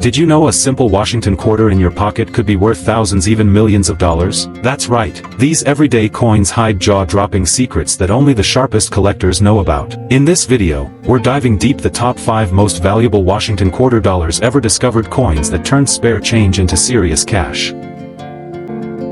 Did you know a simple Washington quarter in your pocket could be worth thousands, even millions of dollars? That's right. These everyday coins hide jaw-dropping secrets that only the sharpest collectors know about. In this video, we're diving deep the top 5 most valuable Washington quarter dollars ever discovered, coins that turned spare change into serious cash.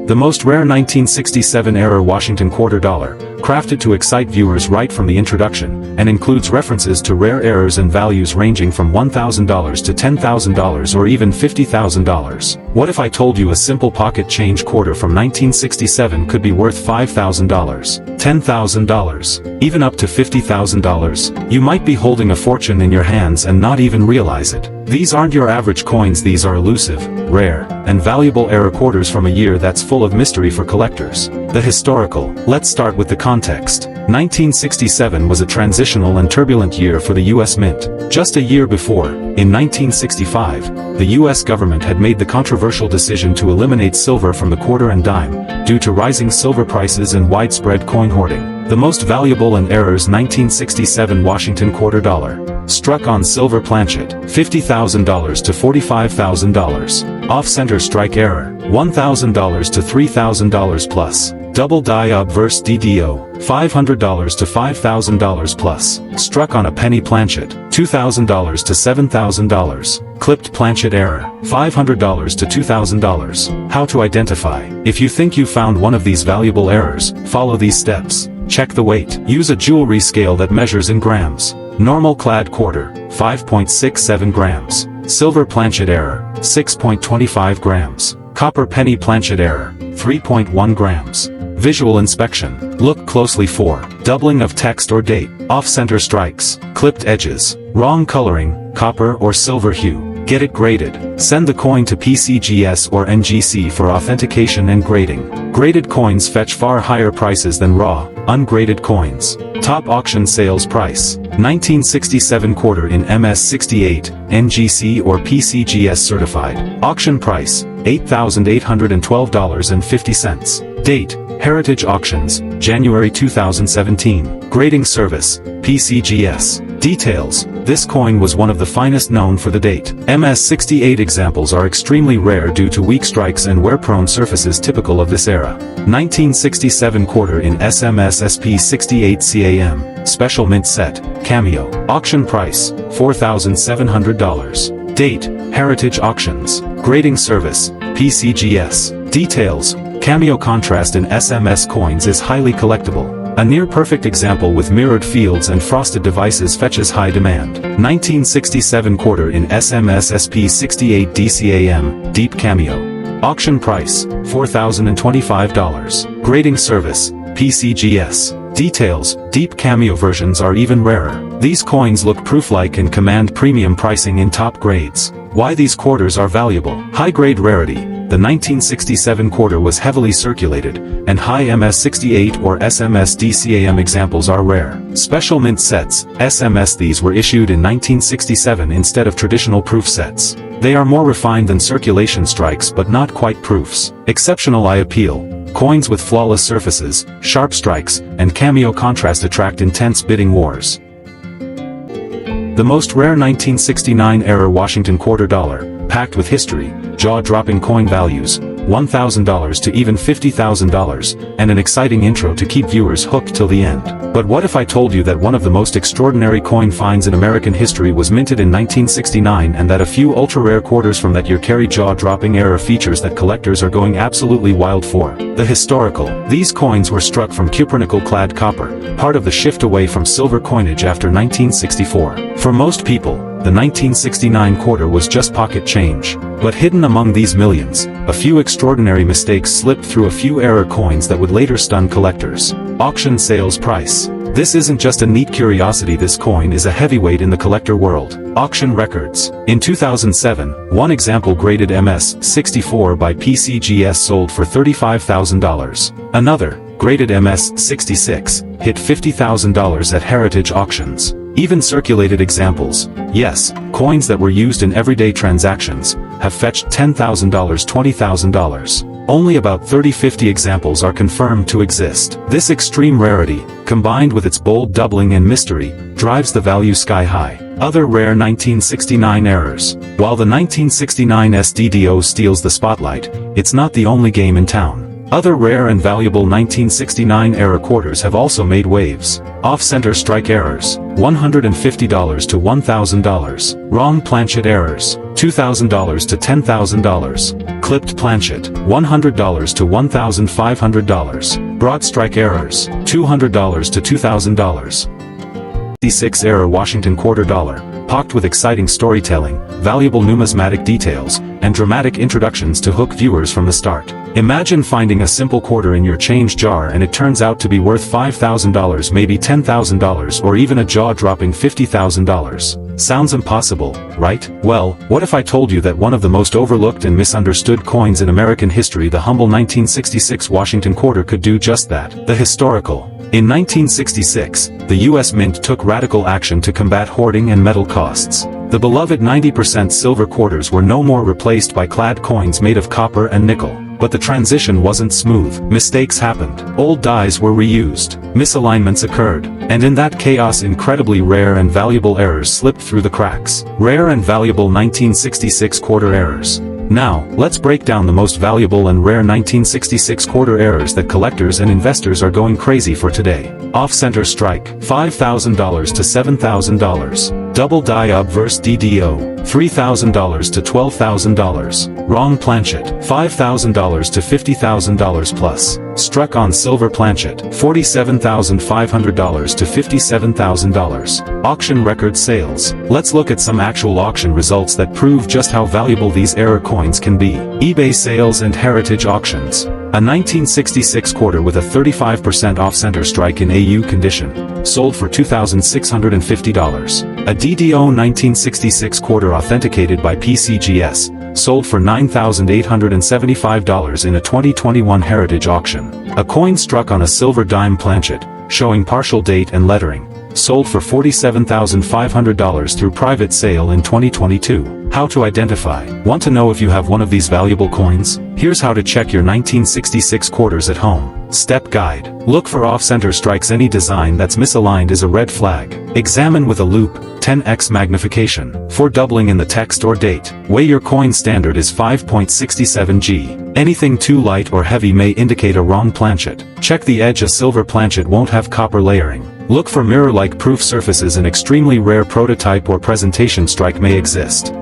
The most rare 1967-era Washington quarter dollar, crafted to excite viewers right from the introduction, and includes references to rare errors and values ranging from $1,000 to $10,000 or even $50,000. What if I told you a simple pocket change quarter from 1967 could be worth $5,000, $10,000, even up to $50,000? You might be holding a fortune in your hands and not even realize it. These aren't your average coins, these are elusive, rare, and valuable era quarters from a year that's full of mystery for collectors. The historical. Let's start with the context. 1967 was a transitional and turbulent year for the U.S. Mint. Just a year before, in 1965, the U.S. government had made the controversial decision to eliminate silver from the quarter and dime, due to rising silver prices and widespread coin hoarding. The most valuable and errors: 1967 Washington quarter dollar. Struck on silver planchet, $50,000 to $45,000. Off-center strike error, $1,000 to $3,000 plus. Double die obverse DDO, $500 to $5,000 plus. Struck on a penny planchet, $2,000 to $7,000. Clipped planchet error, $500 to $2,000. How to identify. If you think you found one of these valuable errors, follow these steps. Check the weight. Use a jewelry scale that measures in grams. Normal clad quarter, 5.67 grams. Silver planchet error, 6.25 grams. Copper penny planchet error, 3.1 grams. Visual inspection. Look closely for doubling of text or date, off-center strikes, clipped edges, wrong coloring, copper or silver hue. Get it graded. Send the coin to PCGS or NGC for authentication and grading. Graded coins fetch far higher prices than raw, ungraded coins. Top auction sales price. 1967 quarter in MS68, NGC or PCGS certified. Auction price, $8,812.50. Date, Heritage Auctions, January 2017. Grading service, PCGS. Details. This coin was one of the finest known for the date. MS68 examples are extremely rare due to weak strikes and wear-prone surfaces typical of this era. 1967 quarter in SMS SP68 CAM. Special mint set, cameo. Auction price, $4,700. Date, Heritage Auctions. Grading service, PCGS. Details. Cameo contrast in SMS coins is highly collectible. A near-perfect example with mirrored fields and frosted devices fetches high demand. 1967 quarter in SMS SP68 DCAM, Deep Cameo. Auction price, $4,025. Grading service, PCGS. Details. Deep Cameo versions are even rarer. These coins look proof-like and command premium pricing in top grades. Why these quarters are valuable. High-grade rarity. The 1967 quarter was heavily circulated, and high MS68 or SMS DCAM examples are rare. Special mint sets, SMS. These were issued in 1967 instead of traditional proof sets. They are more refined than circulation strikes but not quite proofs. Exceptional eye appeal. Coins with flawless surfaces, sharp strikes, and cameo contrast attract intense bidding wars. The most rare 1969-era Washington quarter dollar, packed with history, jaw-dropping coin values, $1,000 to even $50,000, and an exciting intro to keep viewers hooked till the end. But what if I told you that one of the most extraordinary coin finds in American history was minted in 1969 and that a few ultra-rare quarters from that year carry jaw-dropping era features that collectors are going absolutely wild for? The historical. These coins were struck from cupronickel-clad copper, part of the shift away from silver coinage after 1964. For most people, the 1969 quarter was just pocket change. But hidden among these millions, a few extraordinary mistakes slipped through a few error coins that would later stun collectors. Auction sales price. This isn't just a neat curiosity, this coin is a heavyweight in the collector world. Auction records. In 2007, one example graded MS64 by PCGS sold for $35,000. Another, graded MS66, hit $50,000 at Heritage Auctions. Even circulated examples, yes, coins that were used in everyday transactions, have fetched $10,000, $20,000. Only about 30-50 examples are confirmed to exist. This extreme rarity, combined with its bold doubling and mystery, drives the value sky high. Other rare 1969 errors. While the 1969 SDDO steals the spotlight, it's not the only game in town. Other rare and valuable 1969 era quarters have also made waves. Off-center strike errors, $150 to $1,000. Wrong planchet errors, $2,000 to $10,000. Clipped planchet, $100 to $1,500. Broad strike errors, $200 to $2,000. 66 era Washington quarter dollar, packed with exciting storytelling, valuable numismatic details, and dramatic introductions to hook viewers from the start. Imagine finding a simple quarter in your change jar and it turns out to be worth $5,000, maybe $10,000, or even a jaw-dropping $50,000. Sounds impossible, right? Well, what if I told you that one of the most overlooked and misunderstood coins in American history, the humble 1966 Washington quarter, could do just that? The historical. In 1966, the U.S. Mint took radical action to combat hoarding and metal costs. The beloved 90% silver quarters were no more replaced by clad coins made of copper and nickel. But the transition wasn't smooth. Mistakes happened. Old dies were reused. Misalignments occurred. And in that chaos, incredibly rare and valuable errors slipped through the cracks. Rare and valuable 1966 quarter errors. Now, let's break down the most valuable and rare 1966 quarter errors that collectors and investors are going crazy for today. Off-center strike, $5,000 to $7,000. Double die obverse DDO, $3,000 to $12,000. Wrong planchet, $5,000 to $50,000 plus. Struck on silver planchet, $47,500 to $57,000. Auction record sales. Let's look at some actual auction results that prove just how valuable these error coins can be. eBay sales and heritage auctions. A 1966 quarter with a 35% off-center strike in AU condition, sold for $2,650. A DDO 1966 quarter authenticated by PCGS, sold for $9,875 in a 2021 heritage auction. A coin struck on a silver dime planchet, showing partial date and lettering, sold for $47,500 through private sale in 2022. How to identify. Want to know if you have one of these valuable coins? Here's how to check your 1966 quarters at home. Step guide. Look for off-center strikes. Any design that's misaligned is a red flag. Examine with a loupe, 10x magnification, for doubling in the text or date. Weigh your coin. Standard is 5.67 g. Anything too light or heavy may indicate a wrong planchet. Check the edge. A silver planchet won't have copper layering. Look for mirror-like proof surfaces. An extremely rare prototype or presentation strike may exist.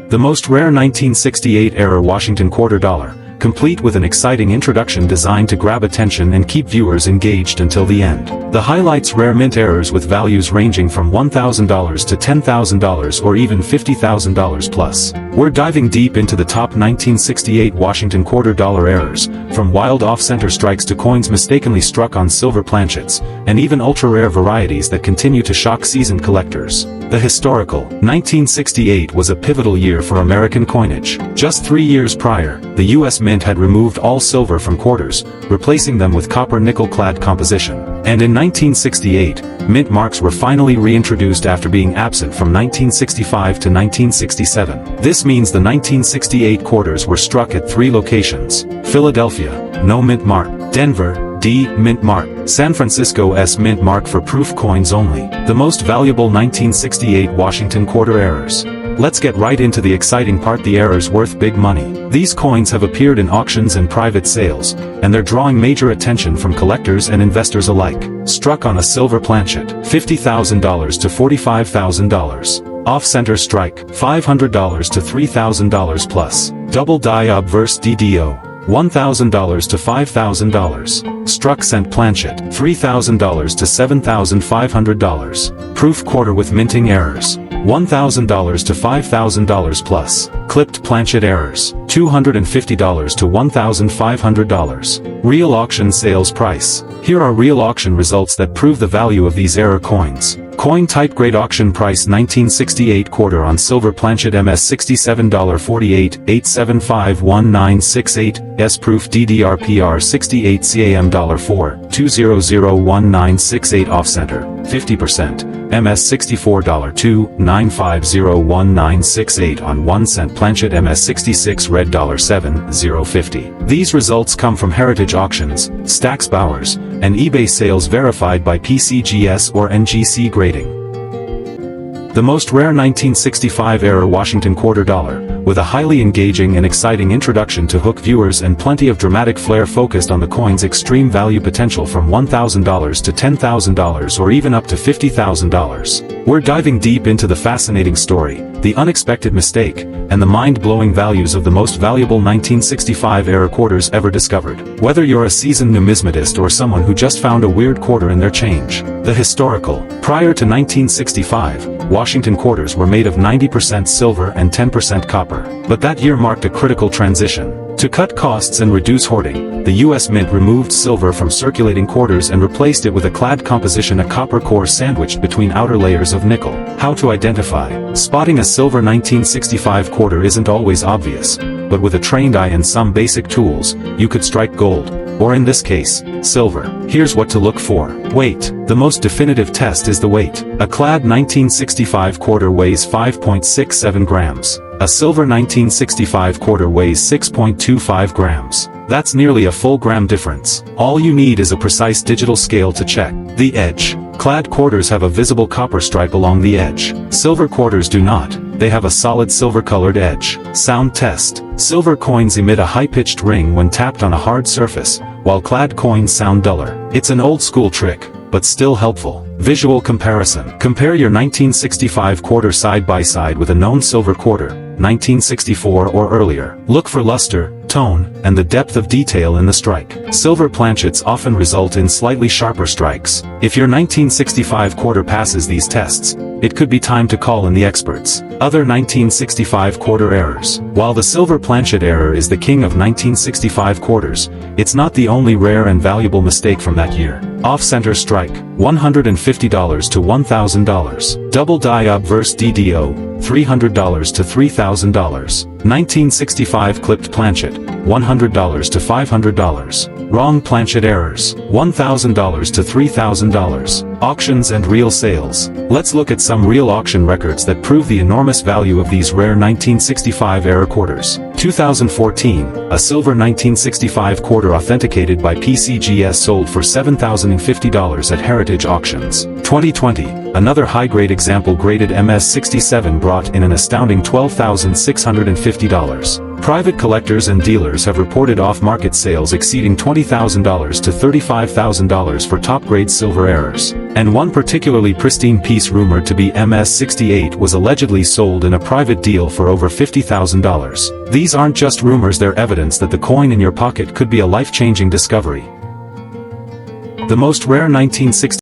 The most rare 1968 era Washington quarter dollar, complete with an exciting introduction designed to grab attention and keep viewers engaged until the end. The highlights: rare mint errors with values ranging from $1,000 to $10,000 or even $50,000 plus. We're diving deep into the top 1968 Washington quarter dollar errors, from wild off-center strikes to coins mistakenly struck on silver planchets, and even ultra-rare varieties that continue to shock seasoned collectors. The historical 1968 was a pivotal year for American coinage. Just 3 years prior, the U.S. Mint had removed all silver from quarters, replacing them with copper-nickel-clad composition. And in 1968, mint marks were finally reintroduced after being absent from 1965 to 1967. This means the 1968 quarters were struck at 3 locations: Philadelphia, no mint mark; Denver, D, mint mark; San Francisco, S, mint mark for proof coins only. The most valuable 1968 Washington quarter errors. Let's get right into the exciting part: the errors worth big money. These coins have appeared in auctions and private sales, and they're drawing major attention from collectors and investors alike. Struck on a silver planchet, $50,000 to $45,000. Off-center strike, $500 to $3,000 plus. Double die obverse DDO, $1,000 to $5,000. Struck cent planchet, $3,000 to $7,500. Proof quarter with minting errors, $1,000 to $5,000 plus. Clipped planchet errors, $250 to $1,500. Real auction sales price. Here are real auction results that prove the value of these error coins. Coin type: grade. Auction price: 1968 quarter on silver planchet, MS $67.48, 8751968, S proof DDRPR 68 CAM $4, 2001968. Off center, 50%, MS $64.2, 9501968 on 1 cent planchet, MS 66 red $7, 050. These results come from heritage auctions, Stax Bowers, and eBay sales verified by PCGS or NGC grading. The most rare 1965-era Washington quarter dollar, with a highly engaging and exciting introduction to hook viewers and plenty of dramatic flair focused on the coin's extreme value potential from $1,000 to $10,000 or even up to $50,000. We're diving deep into the fascinating story, the unexpected mistake, and the mind-blowing values of the most valuable 1965-era quarters ever discovered. Whether you're a seasoned numismatist or someone who just found a weird quarter in their change. The historical. Prior to 1965, Washington quarters were made of 90% silver and 10% copper. But that year marked a critical transition. To cut costs and reduce hoarding, the U.S. Mint removed silver from circulating quarters and replaced it with a clad composition, a copper core sandwiched between outer layers of nickel. How to identify? Spotting a silver 1965 quarter isn't always obvious, but with a trained eye and some basic tools, you could strike gold, or in this case, silver. Here's what to look for. Weight. The most definitive test is the weight. A clad 1965 quarter weighs 5.67 grams. A silver 1965 quarter weighs 6.25 grams. That's nearly a full gram difference. All you need is a precise digital scale to check. The edge. Clad quarters have a visible copper stripe along the edge. Silver quarters do not. They have a solid silver-colored edge. Sound test. Silver coins emit a high-pitched ring when tapped on a hard surface, while clad coins sound duller. It's an old-school trick, but still helpful. Visual comparison. Compare your 1965 quarter side by side with a known silver quarter, 1964 or earlier. Look for luster, tone, and the depth of detail in the strike. Silver planchets often result in slightly sharper strikes. If your 1965 quarter passes these tests, it could be time to call in the experts. Other 1965 quarter errors. While the silver planchet error is the king of 1965 quarters, it's not the only rare and valuable mistake from that year. Off-center strike, $150 to $1,000. Double die obverse DDO, $300 to $3,000. 1965 clipped planchet, $100 to $500. Wrong planchet errors, $1,000 to $3,000. Auctions and real sales. Let's look at some real auction records that prove the enormous value of these rare 1965-era quarters. 2014, a silver 1965 quarter authenticated by PCGS sold for $7,050 at Heritage Auctions. 2020, another high-grade example graded MS67 brought in an astounding $12,650. Private collectors and dealers have reported off-market sales exceeding $20,000 to $35,000 for top-grade silver errors. And one particularly pristine piece rumored to be MS68 was allegedly sold in a private deal for over $50,000. These aren't just rumors, they're evidence that the coin in your pocket could be a life-changing discovery. The most rare 1960